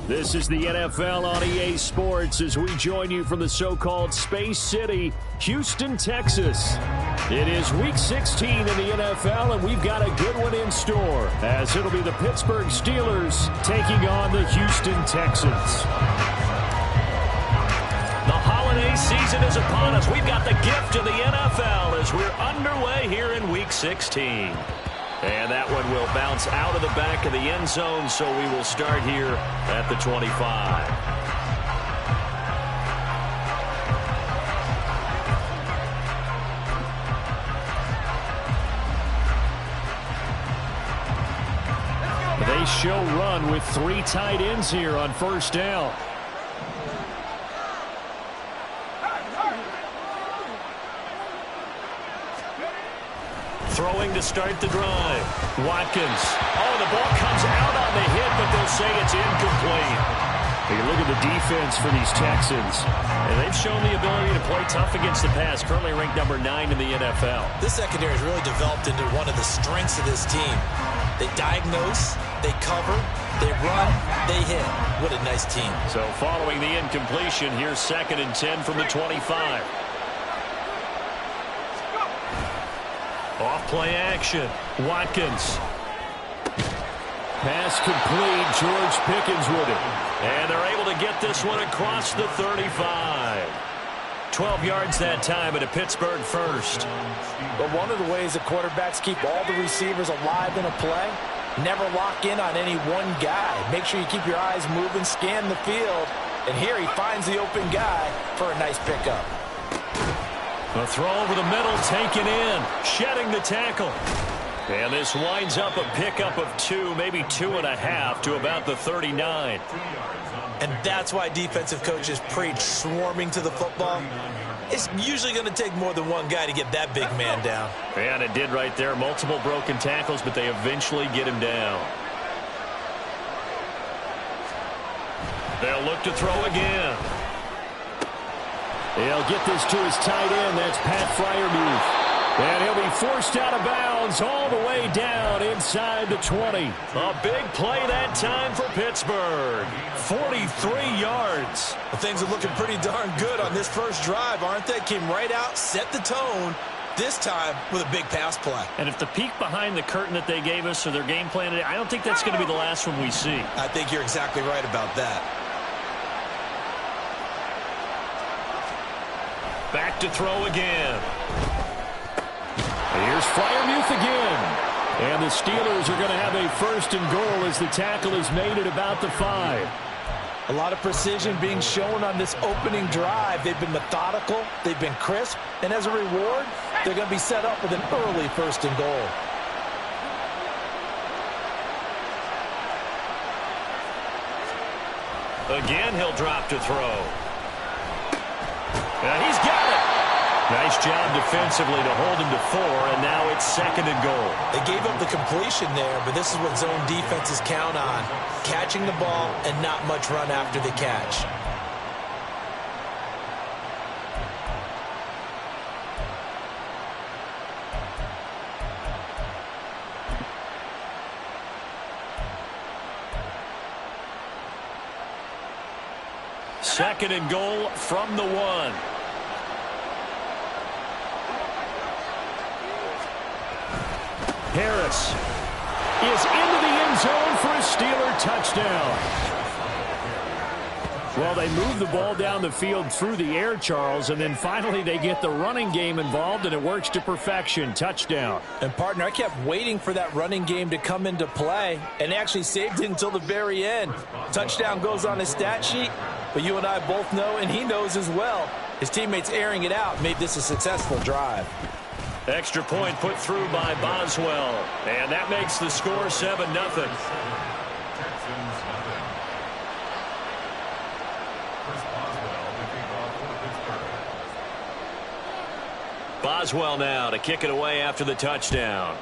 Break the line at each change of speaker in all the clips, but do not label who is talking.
This is the NFL on EA Sports as we join you from the so-called Space City, Houston, Texas. It is Week 16 in the NFL, and we've got a good one in store, as it'll be the Pittsburgh Steelers taking on the Houston Texans.
The holiday season is upon us. We've got the gift of the NFL as we're underway here in Week 16. And that one will bounce out of the back of the end zone, so we will start here at the 25.
They show run with 3 tight ends here on first down.
Throwing to start the drive. Watkins. Oh, the ball comes out on the hit, but they'll say it's incomplete.
Take a look at the defense for these Texans.
And they've shown the ability to play tough against the pass, currently ranked number 9 in the NFL.
This secondary has really developed into one of the strengths of this team. They diagnose, they cover, they run, they hit. What a nice team.
So following the incompletion, here's 2nd and 10 from the 25. Off play action. Watkins.
Pass complete. George Pickens with it.
And they're able to get this one across the 35. 12 yards that time at a Pittsburgh first.
But one of the ways the quarterbacks keep all the receivers alive in a play, never lock in on any one guy. Make sure you keep your eyes moving, scan the field. And here he finds the open guy for a nice pickup.
A throw over the middle, taken in, shedding the tackle. And this winds up a pickup of 2, maybe 2.5 to about the 39.
And that's why defensive coaches preach swarming to the football. It's usually going to take more than one guy to get that big man down.
And it did right there. Multiple broken tackles, but they eventually get him down. They'll look to throw again.
He'll get this to his tight end. That's Pat Freiermuth. And he'll be forced out of bounds all the way down inside the 20.
A big play that time for Pittsburgh. 43 yards.
Well, things are looking pretty darn good on this first drive, aren't they? Came right out, set the tone, this time with a big pass play.
And if the peek behind the curtain that they gave us or their game plan today, I don't think that's going to be the last one we see.
I think you're exactly right about that.
Back to throw again.
Here's Freiermuth again. And the Steelers are going to have a 1st and goal as the tackle is made at about the 5.
A lot of precision being shown on this opening drive. They've been methodical, they've been crisp, and as a reward, they're going to be set up with an early 1st and goal.
Again, he'll drop to throw. And he's got it. Nice job defensively to hold him to 4, and now it's 2nd and goal.
They gave up the completion there, but this is what zone defenses count on. Catching the ball and not much run after the catch.
Second and goal from the 1.
Harris is into the end zone for a Steeler touchdown. Well, they move the ball down the field through the air, Charles, and then finally they get the running game involved, and it works to perfection. Touchdown.
And, partner, I kept waiting for that running game to come into play, and actually saved it until the very end. Touchdown goes on his stat sheet, but you and I both know, and he knows as well, his teammates airing it out made this a successful drive.
Extra point put through by Boswell. And that makes the score 7-0. Boswell now to kick it away after the touchdown.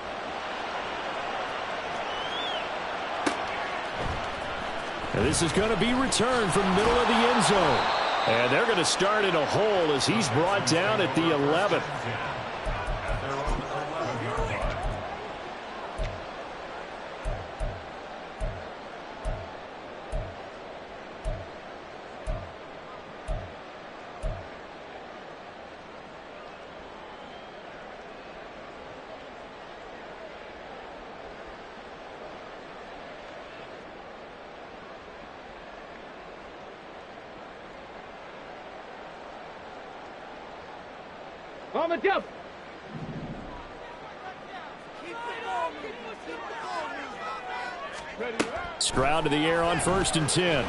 And this is going to be returned from middle of the end zone. And they're going to start in a hole as he's brought down at the 11.
On the jump.
Stroud to the air on 1st and 10.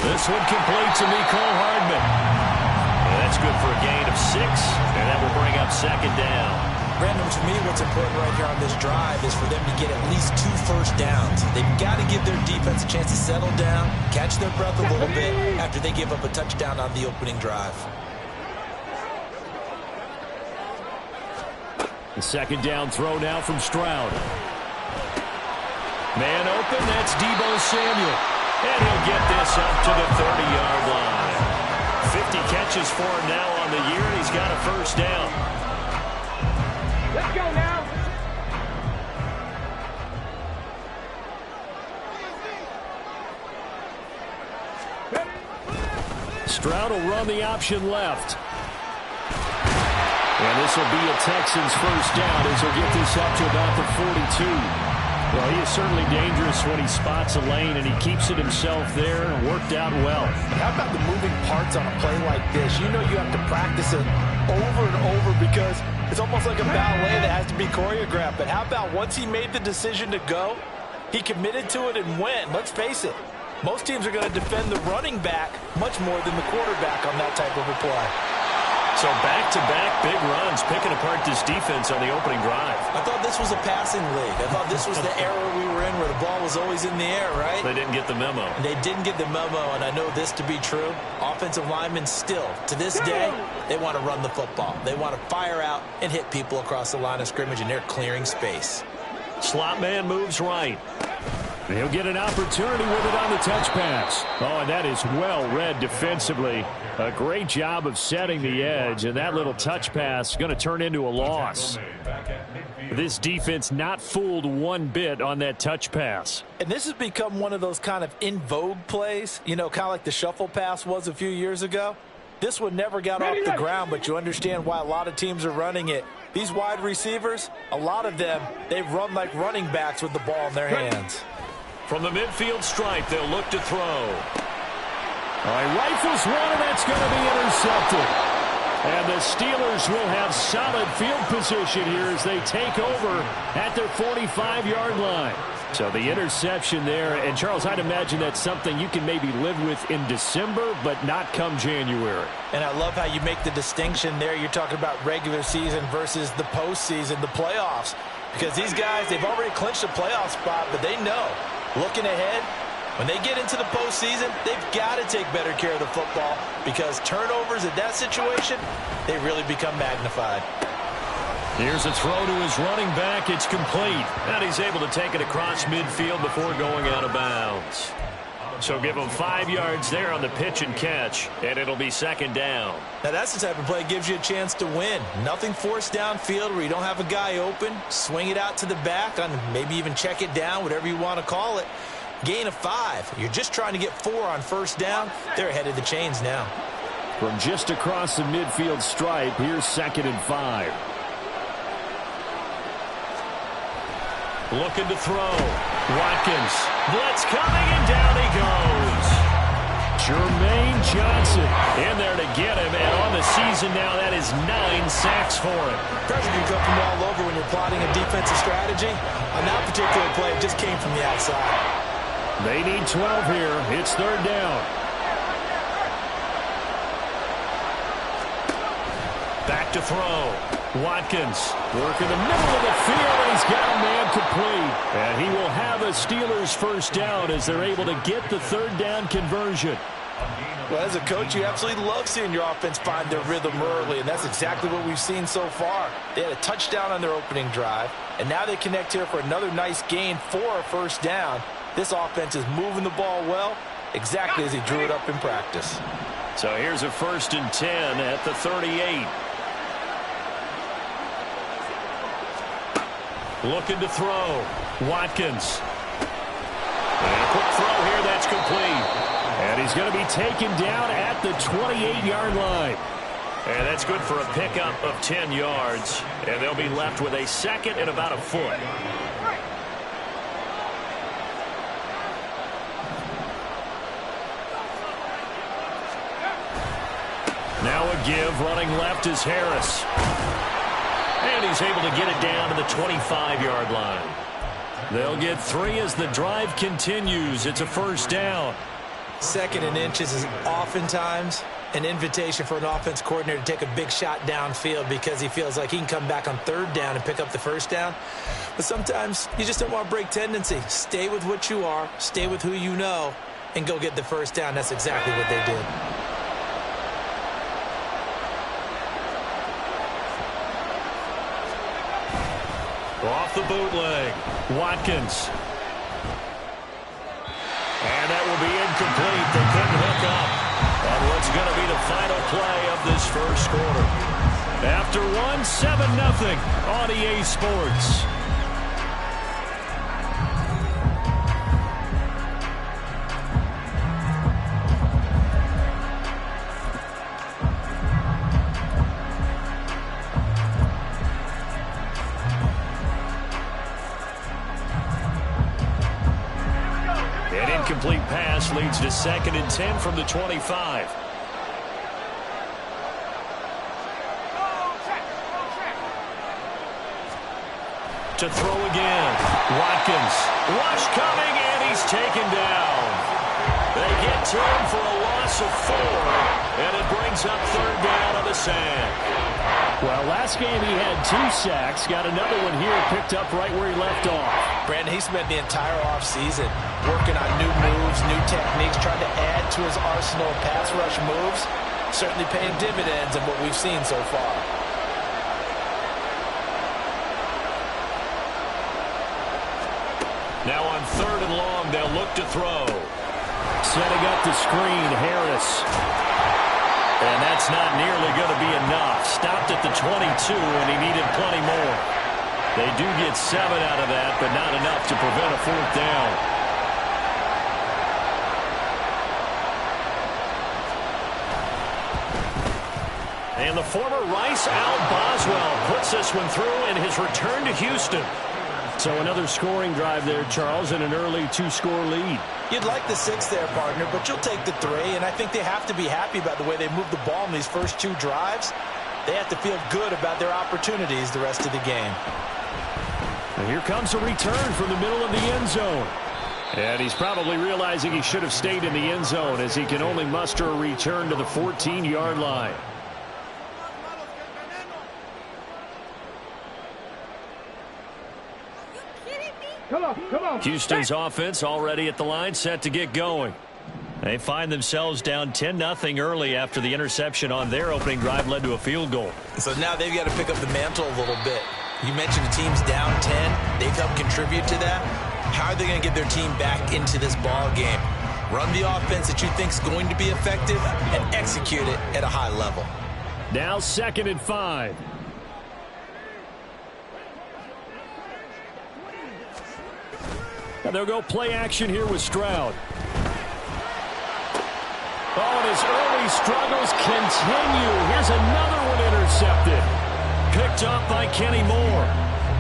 This one complete to Mecole Hardman.
And that's good for a gain of 6, and that will bring up 2nd down.
Brandon, to me, what's important right here on this drive is for them to get at least 2 first downs. They've got to give their defense a chance to settle down, catch their breath a little bit after they give up a touchdown on the opening drive.
The 2nd down throw now from Stroud. Man open, that's Deebo Samuel.
And he'll get this up to the 30-yard line. 50 catches for him now on the year, and he's got a 1st down.
Let's go now.
Stroud will run the option left. And this will be a Texans 1st down as he'll get this up to about the 42. Well, he is certainly dangerous when he spots a lane, and he keeps it himself there and worked out well.
How about the moving parts on a play like this? You know you have to practice it over and over because it's almost like a ballet that has to be choreographed. But how about once he made the decision to go, he committed to it and went. Let's face it, most teams are going to defend the running back much more than the quarterback on that type of a play.
So back-to-back big runs, picking apart this defense on the opening drive.
I thought this was a passing league. I thought this was the era we were in where the ball was always in the air, right?
They didn't get the memo.
They didn't get the memo, and I know this to be true. Offensive linemen still, to this day, they want to run the football. They want to fire out and hit people across the line of scrimmage, and they're clearing space.
Slot man moves right.
He'll get an opportunity with it on the touch pass. Oh, and that is well read defensively. A great job of setting the edge, and that little touch pass is going to turn into a loss. This defense not fooled one bit on that touch pass.
And this has become one of those kind of in vogue plays, you know, kind of like the shuffle pass was a few years ago. This one never got off the ground, but you understand why a lot of teams are running it. These wide receivers, a lot of them, they run like running backs with the ball in their hands.
From the midfield stripe, they'll look to throw.
All right, rifles one, and that's going to be intercepted. And the Steelers will have solid field position here as they take over at their 45-yard line. So the interception there, and Charles, I'd imagine that's something you can maybe live with in December, but not come January.
And I love how you make the distinction there. You're talking about regular season versus the postseason, the playoffs. Because these guys, they've already clinched a playoff spot, but they know, looking ahead, when they get into the postseason, they've got to take better care of the football because turnovers in that situation, they really become magnified.
Here's a throw to his running back. It's complete. And he's able to take it across midfield before going out of bounds. So give him 5 yards there on the pitch and catch, and it'll be 2nd down.
Now that's the type of play that gives you a chance to win. Nothing forced downfield where you don't have a guy open. Swing it out to the back, on maybe even check it down, whatever you want to call it. Gain of 5. You're just trying to get 4 on 1st down. They're ahead of the chains now.
From just across the midfield stripe, here's 2nd and 5.
Looking to throw. Watkins. Blitz coming, and down he goes.
Jermaine Johnson
in there to get him, and on the season now, that is 9 sacks for him.
Pressure can come from all over when you're plotting a defensive strategy. On that particular play, it just came from the outside.
They need 12 here. It's 3rd down.
Back to throw. Watkins.
Work in the middle of the field, and he's got a man complete. And he will have a Steelers 1st down as they're able to get the 3rd down conversion.
Well, as a coach, you absolutely love seeing your offense find their rhythm early, and that's exactly what we've seen so far. They had a touchdown on their opening drive, and now they connect here for another nice gain for a 1st down. This offense is moving the ball well, exactly as he drew it up in practice.
So here's a 1st and 10 at the 38. Looking to throw. Watkins. And a quick throw here, that's complete.
And he's going to be taken down at the 28-yard line.
And that's good for a pickup of 10 yards. And they'll be left with a 2nd and about a foot.
Now a
give. Running left is Harris. And he's able to get it down to the 25-yard line. They'll get 3 as the drive continues. It's a first down.
2nd and inches is oftentimes an invitation for an offense coordinator to take a big shot downfield because he feels like he can come back on 3rd down and pick up the first down. But sometimes you just don't want to break tendency. Stay with what you are, stay with who you know, and go get the first down. That's exactly what they did.
Off the bootleg, Watkins. And that will be incomplete. They couldn't hook up on what's going to be the final play of this first quarter. After 7-0 on EA Sports. Incomplete pass leads to 2nd and 10 from the 25. To throw again. Watkins. Rush coming, and he's taken down. They get to him for a loss of 4, and it brings up 3rd down on the sack.
Well, last game he had 2 sacks. Got another one here picked up right where he left off.
Brandon, he spent the entire offseason working on new moves, new techniques, trying to add to his arsenal of pass rush moves. Certainly paying dividends in what we've seen so far.
Now on 3rd and long, they'll look to throw.
Setting up the screen, Harris.
And that's not nearly going to be enough. Stopped at the 22, and he needed plenty more. They do get 7 out of that, but not enough to prevent a 4th down. And the former Rice Al Boswell puts this one through in his return to Houston.
So another scoring drive there, Charles, and an early 2-score lead.
You'd like the 6 there, partner, but you'll take the 3, and I think they have to be happy about the way they moved the ball in these first 2 drives. They have to feel good about their opportunities the rest of the game.
And here comes a return from the middle of the end zone. And he's probably realizing he should have stayed in the end zone as he can only muster a return to the 14-yard line.
Come on.
Houston's offense already at the line, set to get going. They find themselves down 10-0 early after the interception on their opening drive led to a field goal.
So now they've got to pick up the mantle a little bit. You mentioned the team's down 10. They've helped contribute to that. How are they going to get their team back into this ball game? Run the offense that you think is going to be effective and execute it at a high level.
Now 2nd and 5. And they'll go play action here with Stroud. Oh, and his early struggles continue. Here's another one intercepted. Picked up by Kenny Moore.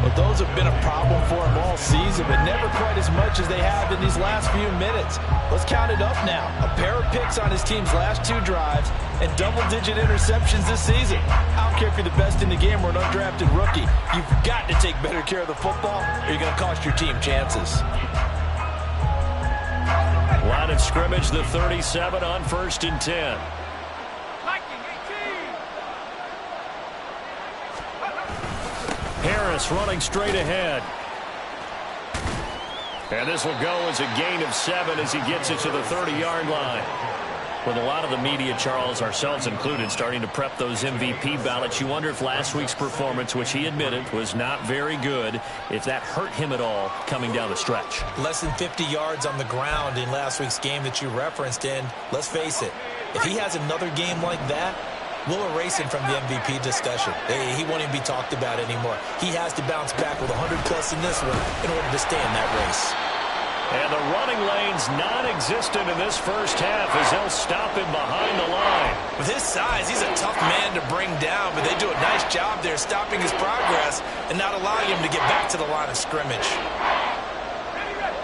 But those have been a problem for him all season, but never quite as much as they have in these last few minutes. Let's count it up now. A pair of picks on his team's last 2 drives and double-digit interceptions this season. I don't care if you're the best in the game or an undrafted rookie. You've got to take better care of the football or you're going to cost your team chances.
Line of scrimmage, the 37 on 1st and 10. Harris running straight ahead. And this will go as a gain of 7 as he gets it to the 30-yard line. With a lot of the media, Charles, ourselves included, starting to prep those MVP ballots, you wonder if last week's performance, which he admitted was not very good, if that hurt him at all coming down the stretch.
Less than 50 yards on the ground in last week's game that you referenced, and let's face it, if he has another game like that, we'll erase him from the MVP discussion. He won't even be talked about anymore. He has to bounce back with 100-plus in this one in order to stay in that race.
And the running lane's non-existent in this first half as they'll stop him behind the line.
With his size, he's a tough man to bring down, but they do a nice job there stopping his progress and not allowing him to get back to the line of scrimmage.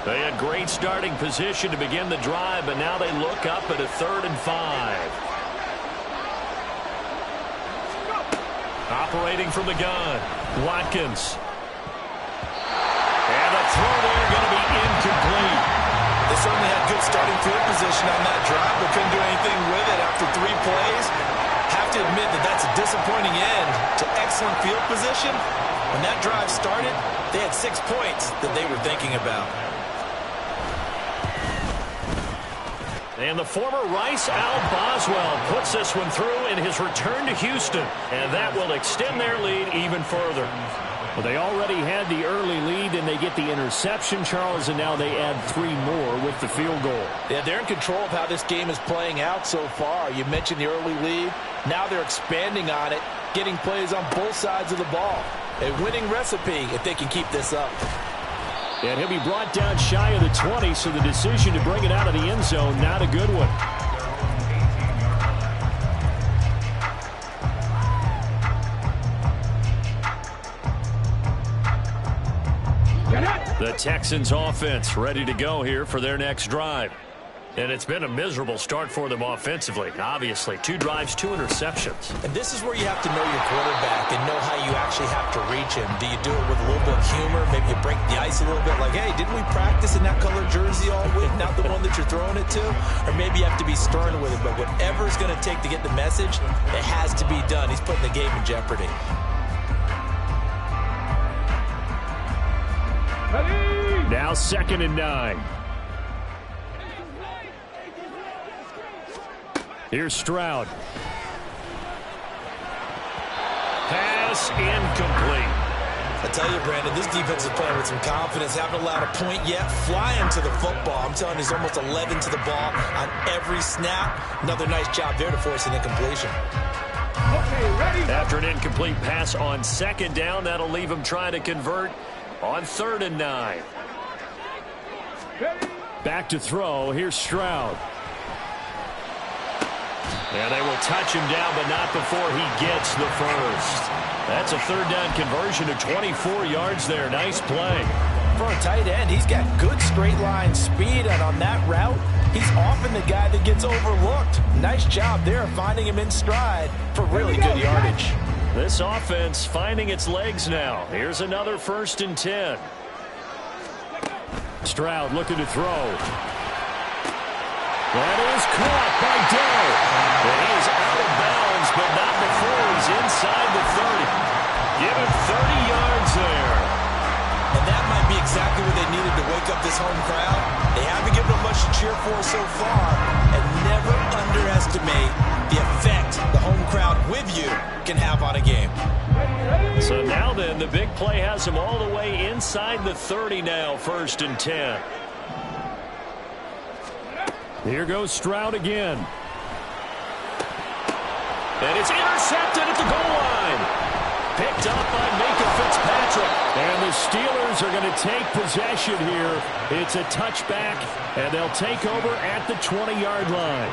They had great starting position to begin the drive, but now they look up at a 3rd and 5. Operating from the gun, Watkins. And the throw there going to be incomplete.
They certainly had good starting field position on that drive, but couldn't do anything with it after 3 plays. Have to admit that that's a disappointing end to excellent field position. When that drive started, they had 6 points that they were thinking about.
And the former Rice Al Boswell puts this one through in his return to Houston. And that will extend their lead even further.
Well, they already had the early lead, and they get the interception, Charles, and now they add 3 more with the field goal.
Yeah, they're in control of how this game is playing out so far. You mentioned the early lead. Now they're expanding on it, getting plays on both sides of the ball. A winning recipe if they can keep this up.
And he'll be brought down shy of the 20, so the decision to bring it out of the end zone, not a good one.
The Texans offense ready to go here for their next drive. And it's been a miserable start for them offensively. Obviously, 2 drives, 2 interceptions.
And this is where you have to know your quarterback and know how you actually have to reach him. Do you do it with a little bit of humor? Maybe you break the ice a little bit like, hey, didn't we practice in that color jersey all week? Not the one that you're throwing it to? Or maybe you have to be stern with it. But whatever it's going to take to get the message, it has to be done. He's putting the game in jeopardy.
Now 2nd and 9. Here's Stroud.
Pass incomplete.
I tell you, Brandon, this defense is playing with some confidence. Haven't allowed a point yet. Flying to the football. I'm telling you, there's almost 11 to the ball on every snap. Another nice job there to force an incompletion.
After an incomplete pass on 2nd down, that'll leave him trying to convert on 3rd and 9.
Back to throw. Here's Stroud.
And they will touch him down, but not before he gets the first. That's a 3rd down conversion to 24 yards there. Nice play.
For a tight end, he's got good straight line speed, and on that route, he's often the guy that gets overlooked. Nice job there finding him in stride for really good yardage.
This offense finding its legs now. Here's another 1st and 10.
Stroud looking to throw. That is caught by Doe.
And he's out of bounds, but not before he's inside the 30. Give him 30 yards there.
And that might be exactly what they needed to wake up this home crowd. They haven't given them much to cheer for so far. And never underestimate the effect the home crowd with you can have on a game.
So now then, the big play has him all the way inside the 30 now, 1st and 10.
Here goes Stroud again.
And it's intercepted at the goal line. Picked up by Micah Fitzpatrick.
And the Steelers are going to take possession here. It's a touchback, and they'll take over at the 20-yard line.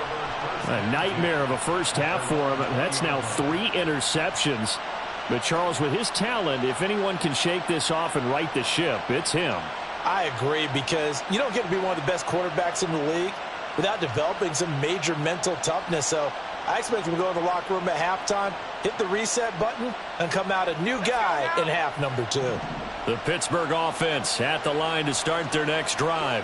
A nightmare of a first half for him. That's now 3 interceptions. But Charles, with his talent, if anyone can shake this off and right the ship, it's him.
I agree, because you don't get to be one of the best quarterbacks in the league without developing some major mental toughness. So I expect him to go in the locker room at halftime, hit the reset button, and come out a new guy in half number 2.
The Pittsburgh offense at the line to start their next drive.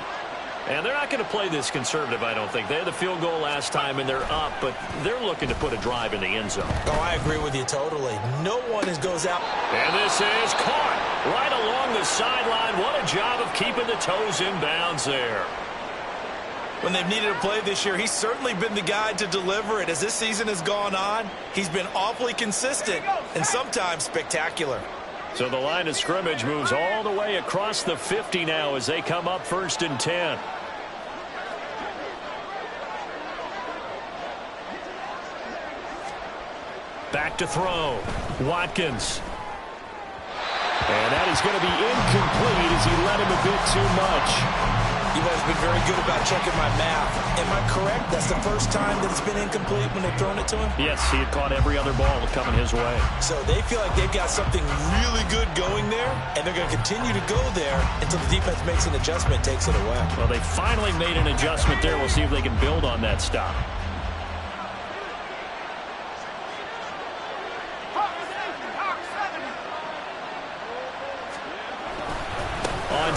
And they're not going to play this conservative, I don't think. They had the field goal last time, and they're up, but they're looking to put a drive in the end zone.
Oh, I agree with you totally. No one goes out.
And this is caught right along the sideline. What a job of keeping the toes in bounds there.
When they've needed a play this year, he's certainly been the guy to deliver it. As this season has gone on, he's been awfully consistent and sometimes spectacular.
So the line of scrimmage moves all the way across the 50 now as they come up 1st and 10. Back to throw. Watkins.
And that is going to be incomplete as he let him a bit too much.
You guys have been very good about checking my math. Am I correct? That's the first time that it's been incomplete when they've thrown it to him?
Yes, he had caught every other ball coming his way.
So they feel like they've got something really good going there, and they're going to continue to go there until the defense makes an adjustment, takes it away.
Well, they finally made an adjustment there. We'll see if they can build on that stop.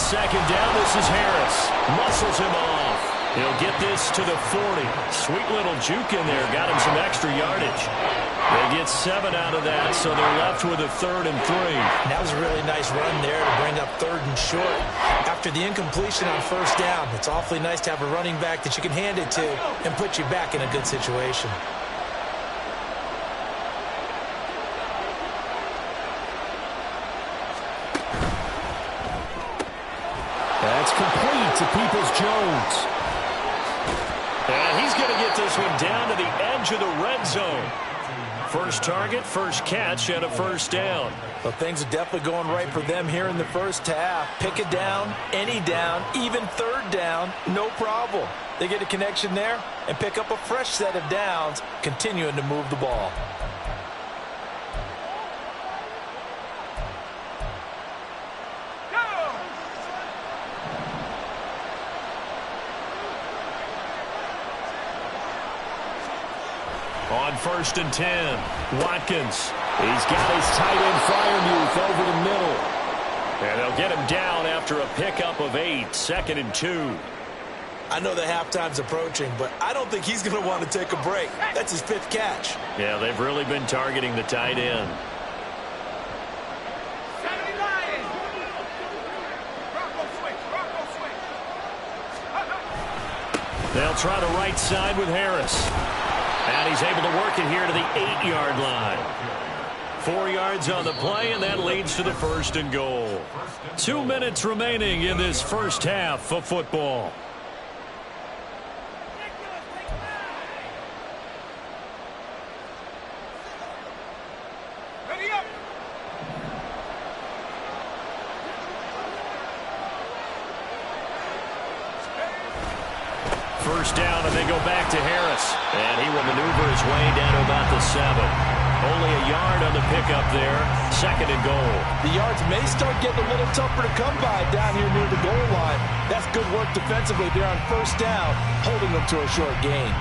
second down. This is Harris. Muscles him off. He'll get this to the 40. Sweet little juke in there. Got him some extra yardage. They get 7 out of that, so they're left with a 3rd and 3.
That was a really nice run there to bring up 3rd and short. After the incompletion on 1st down, it's awfully nice to have a running back that you can hand it to and put you back in a good situation.
That's complete to Peoples-Jones.
And he's going to get this one down to the edge of the red zone. First target, first catch, and a 1st down.
Well, things are definitely going right for them here in the first half. Pick a down, any down, even 3rd down, no problem. They get a connection there and pick up a fresh set of downs, continuing to move the ball.
On 1st and 10, Watkins. He's got his tight end Freiermuth over the middle. And they'll get him down after a pickup of 8, 2nd and 2.
I know that halftime's approaching, but I don't think he's going to want to take a break. That's his 5th catch.
Yeah, they've really been targeting the tight end. They'll try the right side with Harris. And he's able to work it here to the 8-yard line. 4 yards on the play, and that leads to the 1st and goal. 2 minutes remaining in this first half of football. First down, and they go back to Harris. And he will maneuver his way down to about the 7. Only a yard on the pickup there. 2nd and goal.
The yards may start getting a little tougher to come by down here near the goal line. That's good work defensively there on 1st down, holding them to a short gain.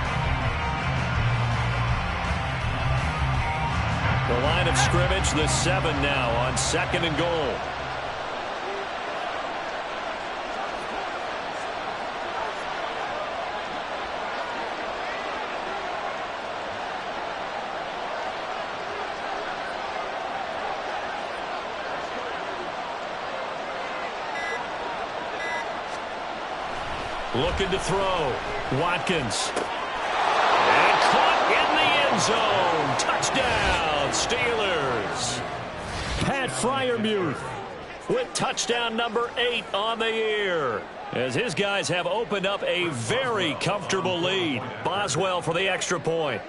The line of scrimmage, the 7 now on 2nd and goal. Looking to throw. Watkins. And caught in the end zone. Touchdown, Steelers. Pat Freiermuth with touchdown number 8 on the year, as his guys have opened up a very comfortable lead. Boswell for the extra point.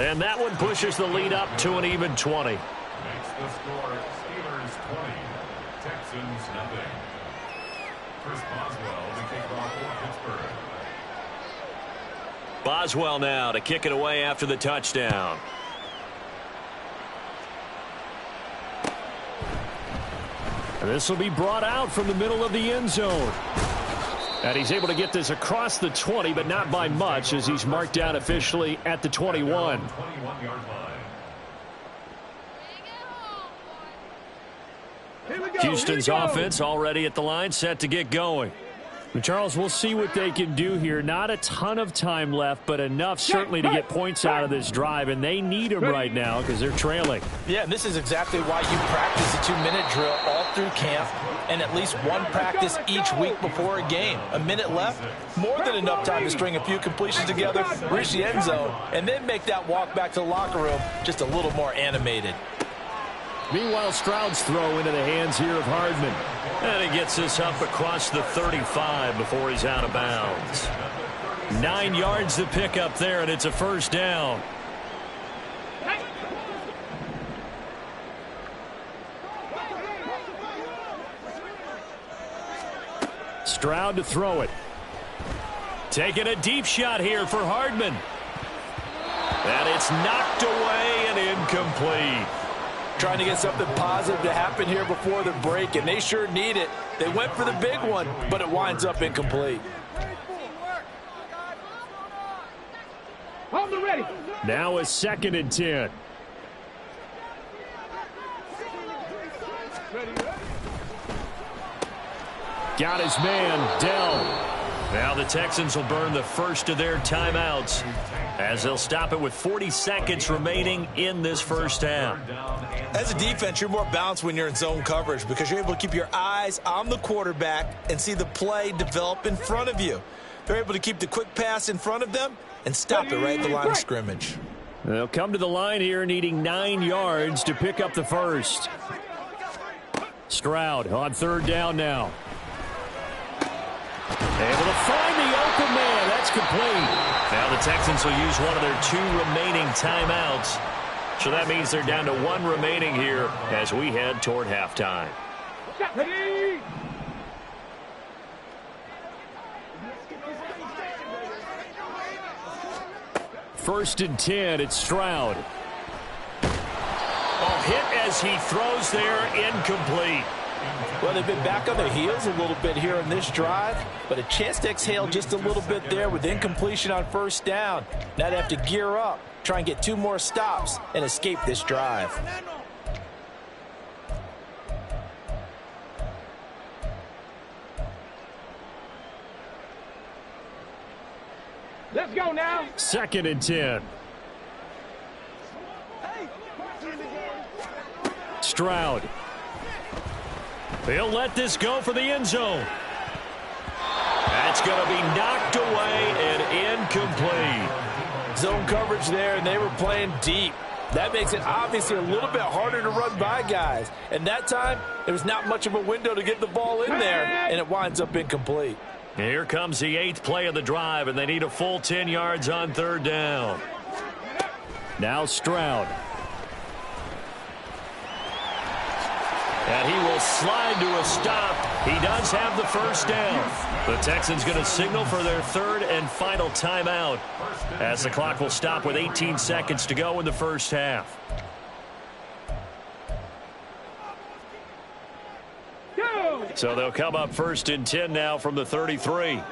And that one pushes the lead up to an even 20.
Makes the score Steelers 20, Texans nothing. Chris Boswell to kick off for Pittsburgh.
Boswell now to kick it away after the touchdown.
This will be brought out from the middle of the end zone. And he's able to get this across the 20, but not by much, as he's marked down officially at the 21.
21-yard line.
Houston's offense already at the line, set to get going. Charles, we'll see what they can do here. Not a ton of time left, but enough certainly to get points out of this drive, and they need them right now because they're trailing.
Yeah, and this is exactly why you practice the 2-minute drill all through camp and at least one practice each week before a game. A minute left, more than enough time to string a few completions together, reach the end zone, and then make that walk back to the locker room just a little more animated.
Meanwhile, Stroud's throw into the hands here of Hardman.
And he gets this up across the 35 before he's out of bounds. 9 yards to pick up there, and it's a first down.
Stroud to throw it.
Taking a deep shot here for Hardman. And it's knocked away and incomplete.
Trying to get something positive to happen here before the break, and they sure need it. They went for the big one, but it winds up incomplete.
Now a 2nd and 10. Got his man, Dell.
Now the Texans will burn the first of their timeouts as they'll stop it with 40 seconds remaining in this first half.
As a defense, you're more balanced when you're in zone coverage because you're able to keep your eyes on the quarterback and see the play develop in front of you. They're able to keep the quick pass in front of them and stop it right at the line of scrimmage.
They'll come to the line here needing 9 yards to pick up the first. Stroud on third down now. Able to find the open man. That's complete.
Now the Texans will use one of their 2 remaining timeouts. So that means they're down to 1 remaining here as we head toward halftime.
First and 10, it's Stroud.
Oh, hit as he throws there, incomplete.
Well, they've been back on their heels a little bit here in this drive, but a chance to exhale just a little bit there with incompletion on first down. Now they have to gear up, try and get 2 more stops, and escape this drive.
Let's go now.
Second and 10. Stroud.
They'll let this go for the end zone. That's going to be knocked away and incomplete.
Zone coverage there, and they were playing deep. That makes it obviously a little bit harder to run by guys. And that time, there was not much of a window to get the ball in there, and it winds up incomplete.
Here comes the 8th play of the drive, and they need a full 10 yards on third down.
Now Stroud.
And he will slide to a stop. He does have the first down. The Texans going to signal for their 3rd and final timeout as the clock will stop with 18 seconds to go in the first half. So they'll come up first and 10 now from the 33.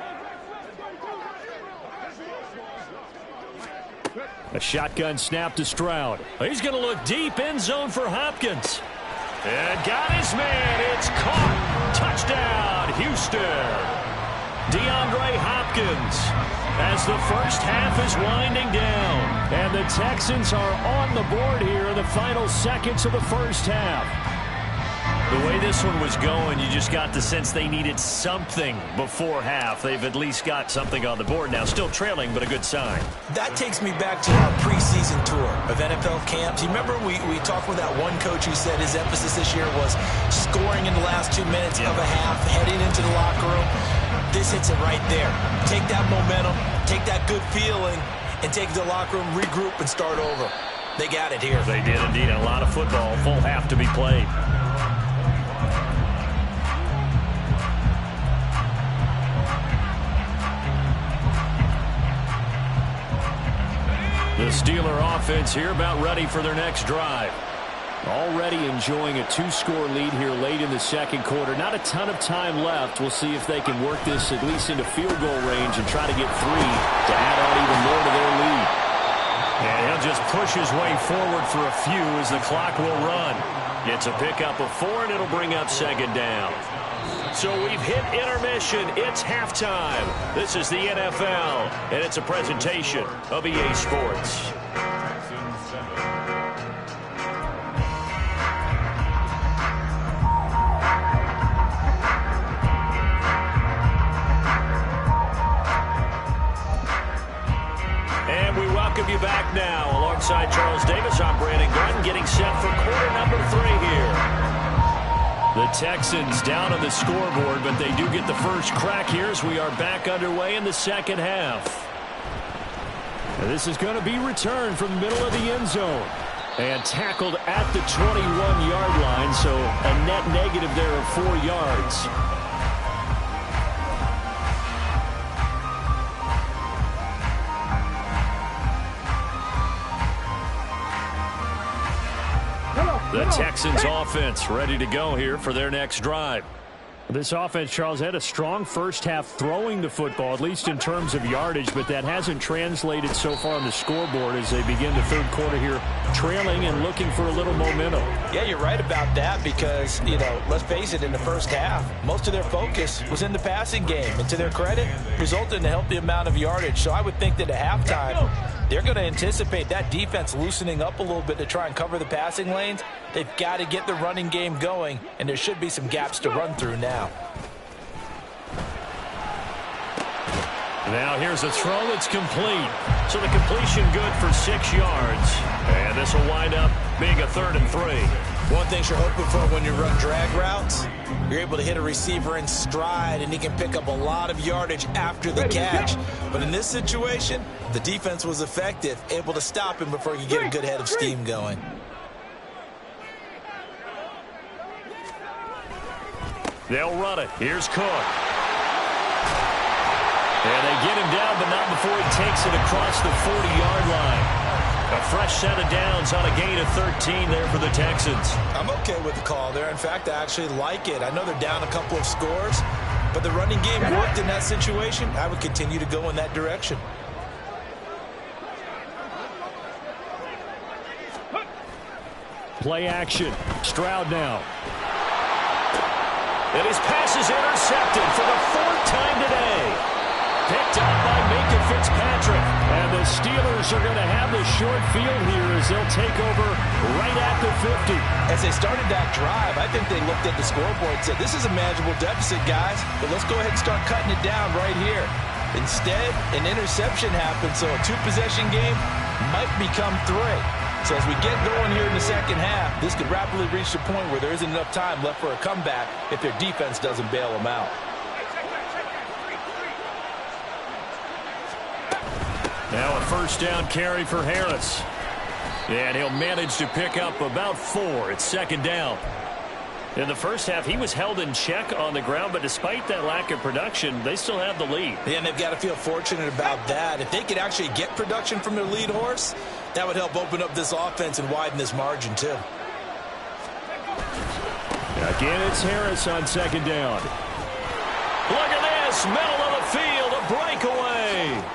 A shotgun snap to Stroud.
He's going to look deep end zone for Hopkins. And got his man. It's caught. Touchdown, Houston. DeAndre Hopkins as the first half is winding down.
And the Texans are on the board here in the final seconds of the first half.
The way this one was going, you just got the sense they needed something before half. They've at least got something on the board now. Still trailing, but a good sign.
That takes me back to our preseason tour of NFL camps. You remember we talked with that one coach who said his emphasis this year was scoring in the last 2 minutes of a half, heading into the locker room. This hits it right there. Take that momentum, take that good feeling, and take it to the locker room, regroup, and start over. They got it here.
They did indeed. A lot of football, full half to be played. The Steeler offense here about ready for their next drive.
Already enjoying a 2-score lead here late in the second quarter. Not a ton of time left. We'll see if they can work this at least into field goal range and try to get 3 to add on even more to their lead.
And he'll just push his way forward for a few as the clock will run. Gets a pickup of 4, and it'll bring up second down. So we've hit intermission. It's halftime. This is the NFL, and it's a presentation of EA Sports. And we welcome you back now. Alongside Charles Davis, I'm Brandon Gordon, getting set for quarter number 3 here. The Texans down on the scoreboard, but they do get the first crack here as we are back underway in the second half.
And this is going to be returned from the middle of the end zone. And tackled at the 21-yard line, so a net negative there of 4 yards. The Texans offense ready to go here for their next drive. This offense, Charles, had a strong first half throwing the football, at least in terms of yardage, but that hasn't translated so far on the scoreboard as they begin the third quarter here, trailing and looking for a little momentum.
Yeah, you're right about that because, let's face it, in the first half, most of their focus was in the passing game. And to their credit, resulted in a healthy amount of yardage. So I would think that at halftime, they're going to anticipate that defense loosening up a little bit to try and cover the passing lanes. They've got to get the running game going, and there should be some gaps to run through now.
Now here's a throw that's complete. So the completion good for 6 yards. And this will wind up being a 3rd and 3.
One thing you're hoping for when you run drag routes, you're able to hit a receiver in stride, and he can pick up a lot of yardage after the catch. But in this situation, the defense was effective, able to stop him before he could get a good head of steam going.
They'll run it. Here's Cook. And they get him down, but not before he takes it across the 40-yard line. A fresh set of downs on a gain of 13 there for the Texans.
I'm okay with the call there. In fact, I actually like it. I know they're down a couple of scores, but the running game worked in that situation. I would continue to go in that direction.
Play action. Stroud now. And his pass is intercepted for the 4th time today. Picked up by Minka Fitzpatrick. And the Steelers are going to have the short field here as they'll take over right at the 50.
As they started that drive, I think they looked at the scoreboard and said, this is a manageable deficit, guys, but let's go ahead and start cutting it down right here. Instead, an interception happened, so a 2-possession game might become 3. So as we get going here in the second half, this could rapidly reach the point where there isn't enough time left for a comeback if their defense doesn't bail them out.
Now a first down carry for Harris. And he'll manage to pick up about 4. It's 2nd down. In the first half, he was held in check on the ground, but despite that lack of production, they still have the lead.
Yeah, and they've got to feel fortunate about that. If they could actually get production from their lead horse, that would help open up this offense and widen this margin, too.
Again, it's Harris on 2nd down. Look at this, middle of the field, a breakaway.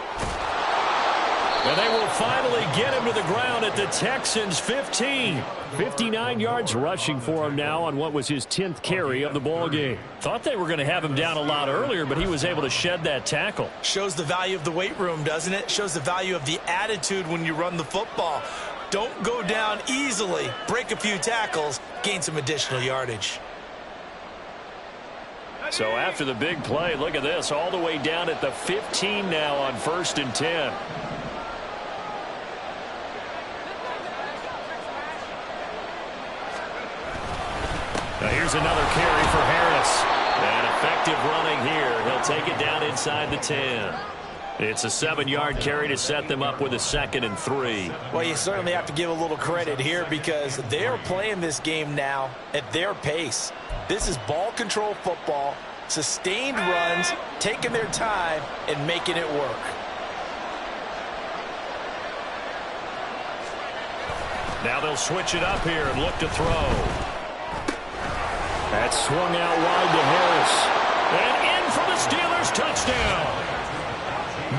And they will finally get him to the ground at the Texans' 15. 59 yards rushing for him now on what was his 10th carry of the ballgame. Thought they were going to have him down a lot earlier, but he was able to shed that tackle.
Shows the value of the weight room, doesn't it? Shows the value of the attitude when you run the football. Don't go down easily. Break a few tackles. Gain some additional yardage.
So after the big play, look at this. All the way down at the 15 now on 1st and 10. Now here's another carry for Harris. And effective running here. He'll take it down inside the 10. It's a 7-yard carry to set them up with a 2nd and 3.
Well, you certainly have to give a little credit here because they're playing this game now at their pace. This is ball control football, sustained runs, taking their time, and making it work.
Now they'll switch it up here and look to throw. That swung out wide to Harris. And in for the Steelers touchdown.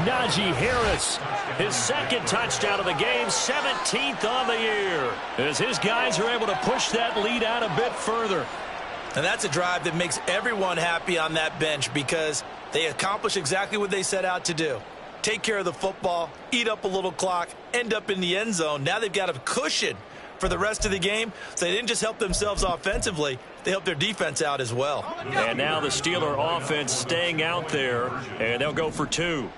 Najee Harris, his 2nd touchdown of the game, 17th on the year. As his guys are able to push that lead out a bit further.
And that's a drive that makes everyone happy on that bench because they accomplish exactly what they set out to do. Take care of the football, eat up a little clock, end up in the end zone. Now they've got a cushion for the rest of the game. So they didn't just help themselves offensively, they helped their defense out as well.
And now the Steeler offense staying out there, and they'll go for 2.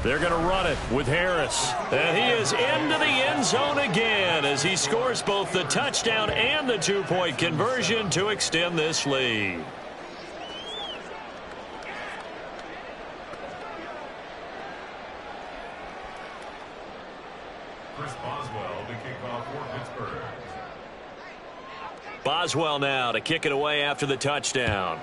They're going to run it with Harris. And he is into the end zone again as he scores both the touchdown and the 2-point conversion to extend this lead.
Boswell to kick off for Pittsburgh.
Boswell now to kick it away after the touchdown.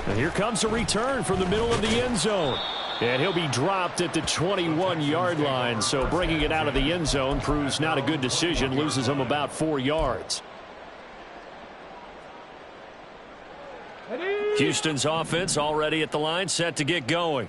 And here comes a return from the middle of the end zone. And he'll be dropped at the 21-yard line. So bringing it out of the end zone proves not a good decision. Loses him about 4 yards. Houston's offense already at the line, set to get going.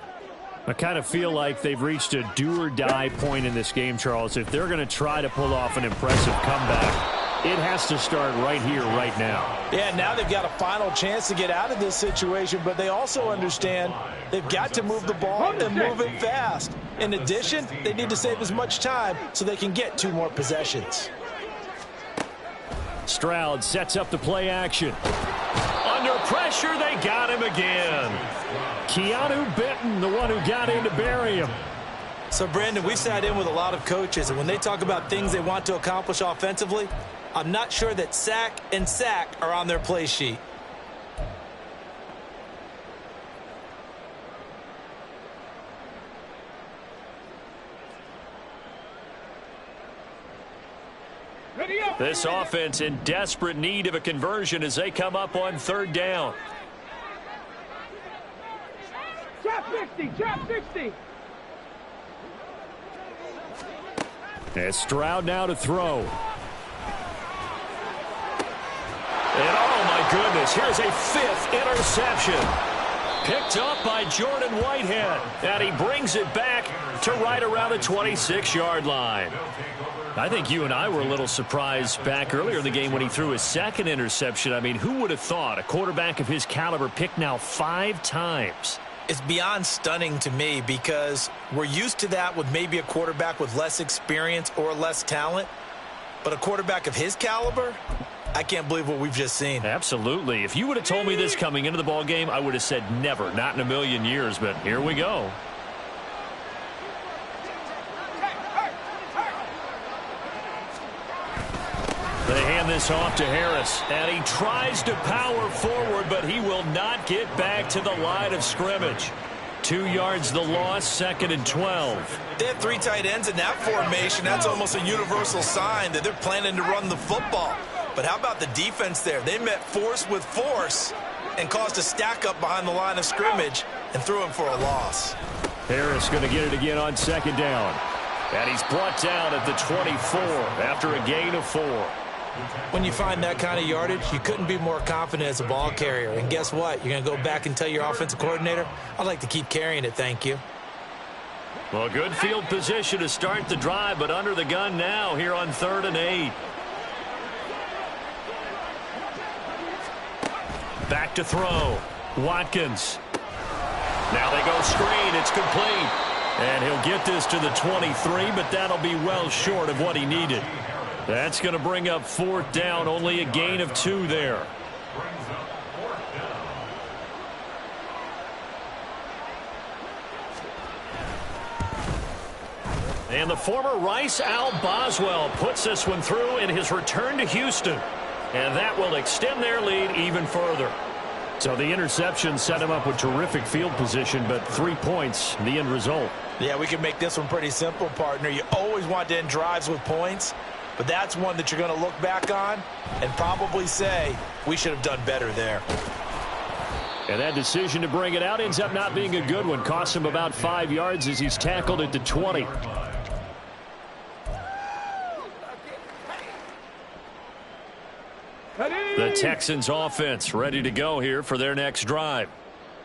I kind of feel like they've reached a do-or-die point in this game, Charles. If they're going to try to pull off an impressive comeback, it has to start right here, right now.
Yeah, now they've got a final chance to get out of this situation, but they also understand they've got to move the ball and move it fast. In addition, they need to save as much time so they can get 2 more possessions.
Stroud sets up the play action.
Under pressure, they got him again.
Keanu Benton, the one who got in to bury him.
So, Brandon, we've sat in with a lot of coaches, and when they talk about things they want to accomplish offensively, I'm not sure that sack and sack are on their play sheet.
This offense in desperate need of a conversion as they come up on 3rd down.
Drop 60, drop 60.
And Stroud now to throw.
And oh my goodness, here's a 5th interception. Picked up by Jordan Whitehead. And he brings it back to right around the 26-yard line. I think you and I were a little surprised back earlier in the game when he threw his 2nd interception. I mean, who would have thought a quarterback of his caliber picked now 5 times?
It's beyond stunning to me because we're used to that with maybe a quarterback with less experience or less talent. But a quarterback of his caliber, I can't believe what we've just seen.
Absolutely. If you would have told me this coming into the ball game, I would have said never, not in a million years. But here we go. They hand this off to Harris, and he tries to power forward, but he will not get back to the line of scrimmage. 2 yards the loss, 2nd and 12.
They have 3 tight ends in that formation. That's almost a universal sign that they're planning to run the football. But how about the defense there? They met force with force and caused a stack up behind the line of scrimmage and threw him for a loss.
Harris going to get it again on 2nd down.
And he's brought down at the 24 after a gain of 4.
When you find that kind of yardage, you couldn't be more confident as a ball carrier. And guess what? You're going to go back and tell your offensive coordinator, I'd like to keep carrying it, thank you.
Well, good field position to start the drive, but under the gun now here on 3rd and 8. Back to throw. Watkins. Now they go screen. It's complete. And he'll get this to the 23, but that'll be well short of what he needed. That's going to bring up 4th down. Only a gain of 2 there. And the former Rice Al Boswell puts this one through in his return to Houston. And that will extend their lead even further.
So the interception set him up with terrific field position, but 3 points, the end result.
Yeah, we can make this one pretty simple, partner. You always want to end drives with points, but that's one that you're going to look back on and probably say, we should have done better there.
And that decision to bring it out ends up not being a good one. Costs him about 5 yards as he's tackled at the 20.
The Texans offense ready to go here for their next drive.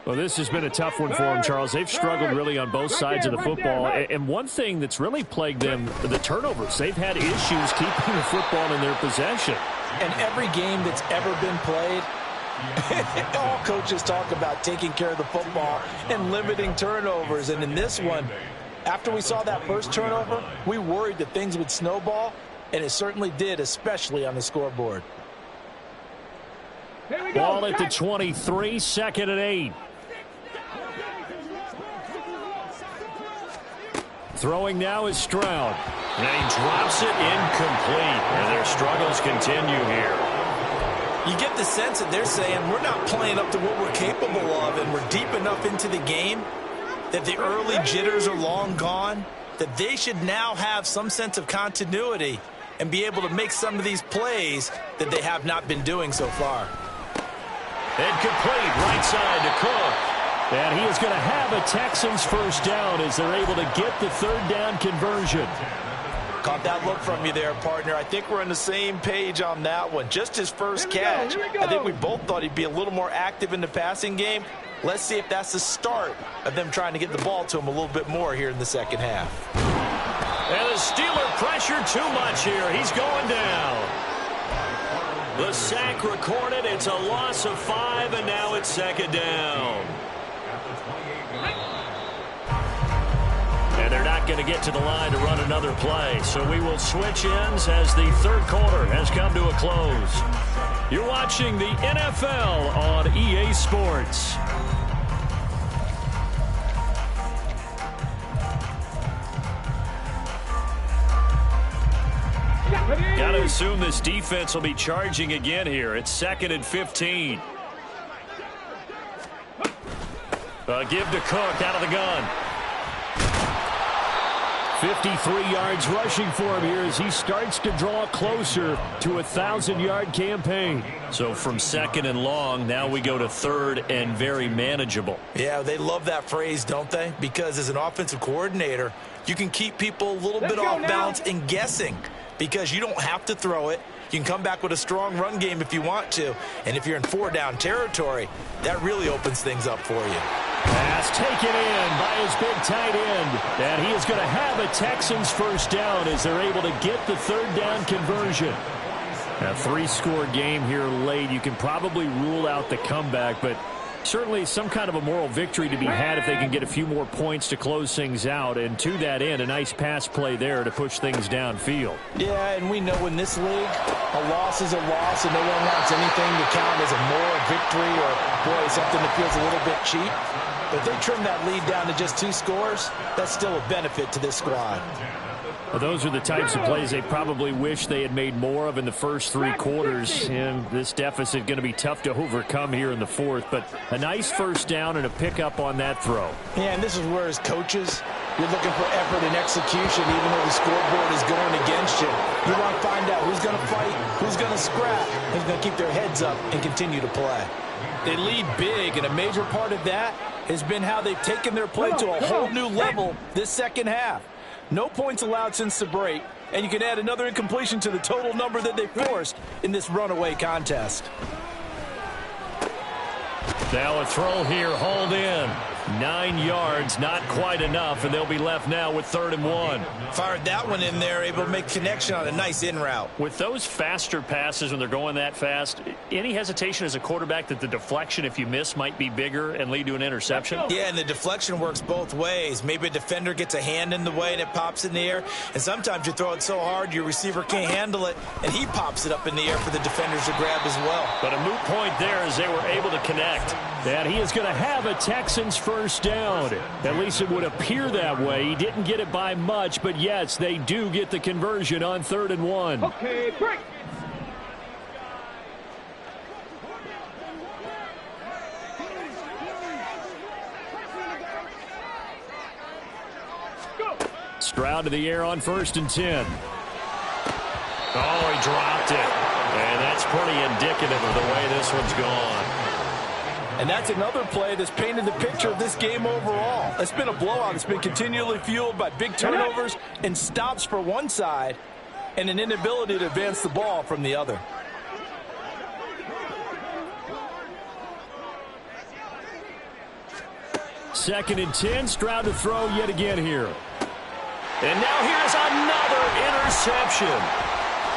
Well, this has been a tough one for them, Charles. They've struggled really on both sides of the football. And one thing that's really plagued them, the turnovers. They've had issues keeping the football in their possession.
And every game that's ever been played, all coaches talk about taking care of the football and limiting turnovers. And in this one, after we saw that first turnover, we worried that things would snowball, and it certainly did, especially on the scoreboard.
Ball at the 23, 2nd and 8. Throwing now is Stroud.
And he drops it incomplete. And their struggles continue here.
You get the sense that they're saying we're not playing up to what we're capable of, and we're deep enough into the game that the early jitters are long gone, that they should now have some sense of continuity and be able to make some of these plays that they have not been doing so far.
And complete right side to Cook.
And he is going to have a Texans first down as they're able to get the third down conversion.
Caught that look from you there, partner. I think we're on the same page on that one. Just his first catch. I think we both thought he'd be a little more active in the passing game. Let's see if that's the start of them trying to get the ball to him a little bit more here in the second half.
And the Steeler pressure too much here. He's going down. The sack recorded. It's a loss of 5, and now it's second down. And they're not going to get to the line to run another play. So we will switch ends as the third quarter has come to a close. You're watching the NFL on EA Sports. Got to assume this defense will be charging again here. It's 2nd and 15. Give to Cook out of the gun. 53 yards rushing for him here as he starts to draw closer to a 1,000-yard campaign. So from 2nd and long, now we go to 3rd and very manageable.
Yeah, they love that phrase, don't they? Because as an offensive coordinator, you can keep people a little bit off balance and guessing because you don't have to throw it. You can come back with a strong run game if you want to. And if you're in 4-down territory, that really opens things up for you.
Pass taken in by his big tight end. And he is going to have a Texans first down as they're able to get the third down conversion. A 3-score game here late. You can probably rule out the comeback, but certainly some kind of a moral victory to be had if they can get a few more points to close things out. And to that end, a nice pass play there to push things downfield.
Yeah, and we know in this league, a loss is a loss, and no one wants anything to count as a moral victory or, boy, something that feels a little bit cheap. But if they trim that lead down to just 2 scores, that's still a benefit to this squad.
Well, those are the types of plays they probably wish they had made more of in the first 3 quarters. And this deficit going to be tough to overcome here in the 4th. But a nice first down and a pickup on that throw.
Yeah, and this is where as coaches, you're looking for effort and execution even though the scoreboard is going against you. You want to find out who's going to fight, who's going to scrap, who's going to keep their heads up and continue to play. They lead big, and a major part of that has been how they've taken their play to a whole new level this second half. No points allowed since the break, and you can add another incompletion to the total number that they forced in this runaway contest.
Now a throw here, hauled in. 9 yards, not quite enough, and they'll be left now with 3rd and 1.
Fired that one in there, able to make connection on a nice in route.
With those faster passes when they're going that fast, any hesitation as a quarterback that the deflection, if you miss, might be bigger and lead to an interception?
Yeah, and the deflection works both ways. Maybe a defender gets a hand in the way and it pops in the air, and sometimes you throw it so hard your receiver can't handle it, and he pops it up in the air for the defenders to grab as well.
But a moot point there as they were able to connect.
And he is going to have a Texans first down. At least it would appear that way. He didn't get it by much, but yes, they do get the conversion on 3rd and 1.
Okay, break.
Stroud to the air on 1st and 10.
Oh, he dropped it. And that's pretty indicative of the way this one's gone.
And that's another play that's painted the picture of this game overall. It's been a blowout. It's been continually fueled by big turnovers and stops for one side and an inability to advance the ball from the other.
Second and 10, Stroud to throw yet again here.
And now here's another interception.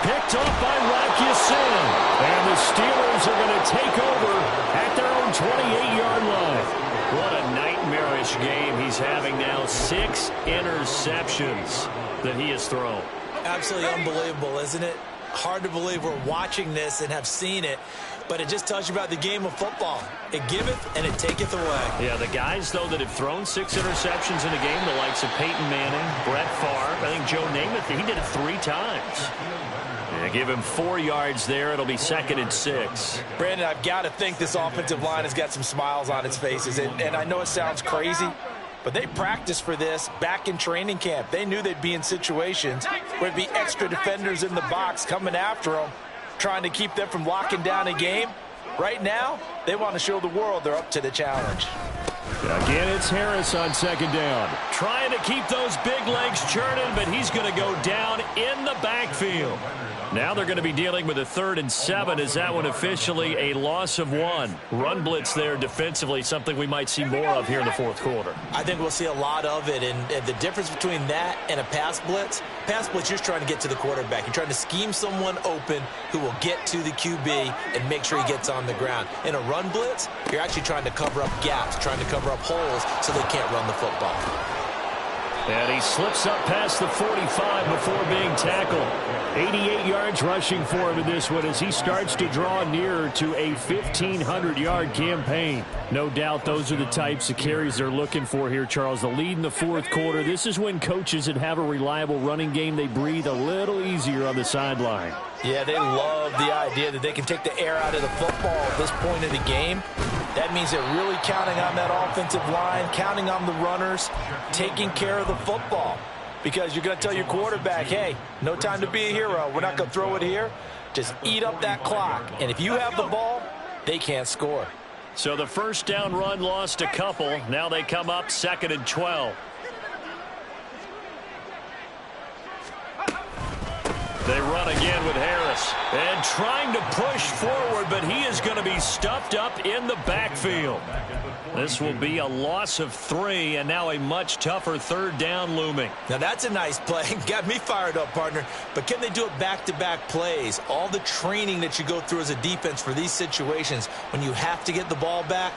Picked off by Rakusin. And the Steelers are going to take over at their own 28-yard line.
What a nightmarish game he's having now. 6 interceptions that he has thrown.
Absolutely unbelievable, isn't it? Hard to believe we're watching this and have seen it, but it just tells you about the game of football. It giveth and it taketh away.
Yeah, the guys, though, that have thrown 6 interceptions in a game, the likes of Peyton Manning, Brett Favre, I think Joe Namath, he did it 3 times. Yeah, give him 4 yards there. It'll be 2nd and 6.
Brandon, I've got to think this offensive line has got some smiles on its faces, and I know it sounds crazy, but they practiced for this back in training camp. They knew they'd be in situations where there'd be extra defenders in the box coming after them, trying to keep them from locking down a game. Right now, they want to show the world they're up to the challenge.
Again, it's Harris on second down.
Trying to keep those big legs churning, but he's going to go down in the backfield. Now they're going to be dealing with a 3rd and 7. Is that one officially a loss of 1? Run blitz there defensively, something we might see more of here in the fourth quarter.
I think we'll see a lot of it, and the difference between that and a pass blitz, you're just trying to get to the quarterback. You're trying to scheme someone open who will get to the QB and make sure he gets on the ground. In a run blitz, you're actually trying to cover up gaps, trying to cover up holes so they can't run the football.
And he slips up past the 45 before being tackled. 88 yards rushing for him in this one as he starts to draw nearer to a 1,500-yard campaign. No doubt those are the types of carries they're looking for here, Charles. The lead in the fourth quarter. This is when coaches that have a reliable running game, they breathe a little easier on the sideline.
Yeah, they love the idea that they can take the air out of the football at this point of the game. That means they're really counting on that offensive line, counting on the runners, taking care of the football. Because you're going to tell your quarterback, hey, no time to be a hero. We're not going to throw it here. Just eat up that clock. And if you have the ball, they can't score.
So the first down run lost a couple. Now they come up 2nd and 12. They run again with Harris. And trying to push forward, but he is going to be stuffed up in the backfield. This will be a loss of 3, and now a much tougher 3rd down looming.
Now that's a nice play. Got me fired up, partner. But can they do it back-to-back plays? All the training that you go through as a defense for these situations, when you have to get the ball back,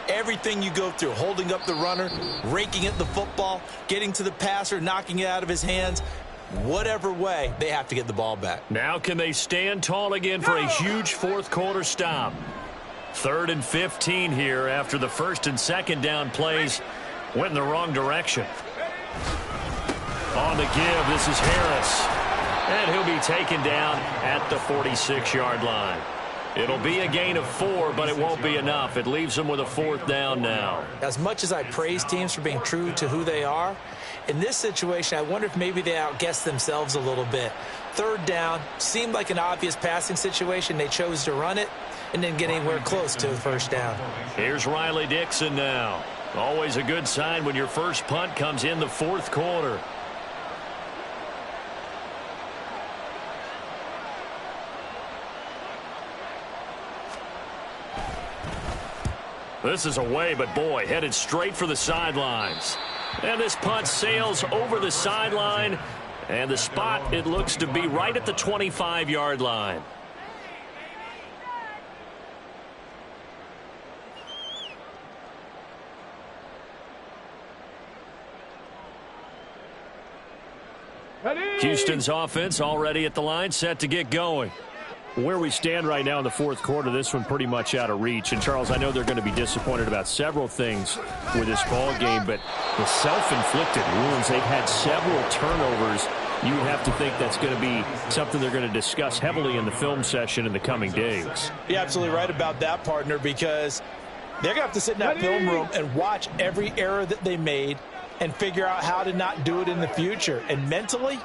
everything you go through, holding up the runner, raking at the football, getting to the passer, knocking it out of his hands, whatever way, they have to get the ball back.
Now can they stand tall again for a huge fourth quarter stop? 3rd and 15 here after the 1st and 2nd down plays went in the wrong direction. On the give, this is Harris. And he'll be taken down at the 46-yard line. It'll be a gain of 4, but it won't be enough. It leaves them with a 4th down now.
As much as I praise teams for being true to who they are, in this situation, I wonder if maybe they outguessed themselves a little bit. 3rd down seemed like an obvious passing situation. They chose to run it and didn't get anywhere close to the 1st down.
Here's Riley Dixon now. Always a good sign when your first punt comes in the fourth quarter. This is away, but boy, headed straight for the sidelines. And this punt sails over the sideline. And the spot, it looks to be right at the 25-yard line. Houston's offense already at the line, set to get going.
Where we stand right now in the fourth quarter, this one pretty much out of reach. And, Charles, I know they're going to be disappointed about several things with this ball game, but the self-inflicted wounds, they've had several turnovers. You would have to think that's going to be something they're going to discuss heavily in the film session in the coming days.
You're absolutely right about that, partner, because they're going to have to sit in that film room and watch every error that they made and figure out how to not do it in the future. And mentally,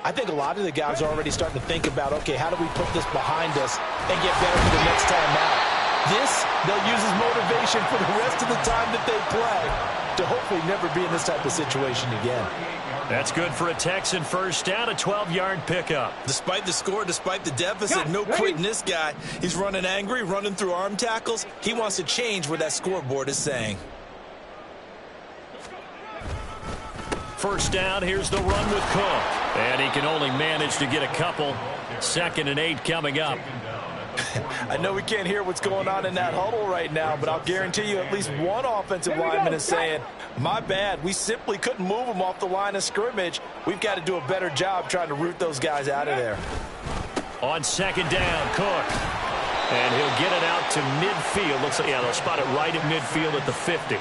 I think a lot of the guys are already starting to think about, okay, how do we put this behind us and get better for the next time out? This, they'll use as motivation for the rest of the time that they play to hopefully never be in this type of situation again.
That's good for a Texan first down, a 12-yard pickup.
Despite the score, despite the deficit, no quitting this guy. He's running angry, running through arm tackles. He wants to change what that scoreboard is saying.
First down, here's the run with Cook. And he can only manage to get a couple. 2nd and 8 coming up.
I know we can't hear what's going on in that huddle right now, but I'll guarantee you at least one offensive lineman is saying, my bad, we simply couldn't move them off the line of scrimmage. We've got to do a better job trying to root those guys out of there.
On 2nd down, Cook. And he'll get it out to midfield. Looks like, yeah, they'll spot it right at midfield at the 50.